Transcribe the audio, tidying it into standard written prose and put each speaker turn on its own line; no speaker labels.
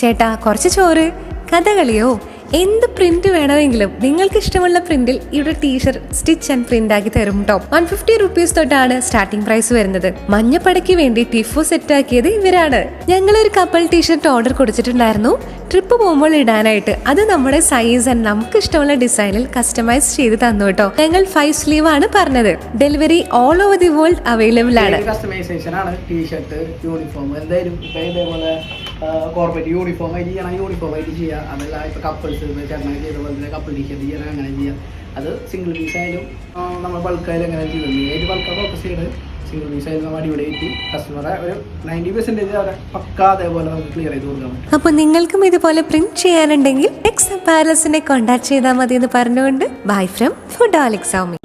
ചേട്ടാ കുറച്ച് ചോറ്, കഥകളിയോ, എന്ത് പ്രിന്റ് വേണമെങ്കിലും നിങ്ങൾക്ക് ഇഷ്ടമുള്ള പ്രിന്റിൽ ഇവിടെ ടീഷർട്ട് സ്റ്റിച്ച് ആൻഡ് പ്രിന്റ് ആക്കി തരും കേട്ടോ. 150 റുപ്പീസ് തൊട്ടാണ് സ്റ്റാർട്ടിംഗ് പ്രൈസ് വരുന്നത്. മഞ്ഞപ്പടയ്ക്ക് വേണ്ടി ടിഫോ സെറ്റ് ആക്കിയത് ഇവരാണ്. ഞങ്ങളൊരു കപ്പിൾ ടീഷർട്ട് ഓർഡർ കൊടുത്തിട്ടുണ്ടായിരുന്നു ട്രിപ്പ് പോകുമ്പോൾ ഇടാനായിട്ട്. അത് നമ്മുടെ സൈസ് ആൻഡ് നമുക്ക് ഇഷ്ടമുള്ള ഡിസൈനിൽ കസ്റ്റമൈസ് ചെയ്ത് തന്നു കേട്ടോ. ഞങ്ങൾ 5 സ്ലീവ് ആണ് പറഞ്ഞത്. Delivery all over the world available ആണ്.
കസ്റ്റമൈസേഷൻ ആണ് ടീഷർട്ട്, യൂണിഫോം, എന്തായാലും ഇതേപോലെ കോർപ്പറേറ്റ് യൂണിഫോം ആയിട്ട് ചെയ്യണം, യൂണിഫോം ആയിട്ട് ചെയ്യാം. അതല്ല ഇപ്പൊ കപ്പിൾസ് ചേട്ടനെ ചെയ്ത പോലെ തന്നെ കപ്പിൾ ടീഷർട്ട് ചെയ്യണം, അങ്ങനെ ചെയ്യാം. അത് സിംഗിൾ പീസ് ആയാലും നമ്മൾ ബൾക്കായാലും അങ്ങനെ ചെയ്യുന്നത്. ഏത് ബൾക്കാണ് ഫോക്കസ് ചെയ്ത് സിംഗിൾ പീസ് ആയാലും നമ്മൾ അടിപൊളിയായിട്ട് കസ്റ്റമറെ ഒരു 90% അവരെ പക്ക അതേപോലെ നമുക്ക് ക്ലിയർ ചെയ്ത് കൊടുക്കാൻ പറ്റും.
അപ്പോൾ നിങ്ങൾക്കും ഇതുപോലെ പ്രിന്റ് ചെയ്യാനുണ്ടെങ്കിൽ നെക്സ്റ്റ് അപ്പാരൽസിനെ കോൺടാക്ട് ചെയ്താൽ മതി എന്ന് പറഞ്ഞുകൊണ്ട് ബൈ ഫ്രം ഫുഡോളിക് സൗമി.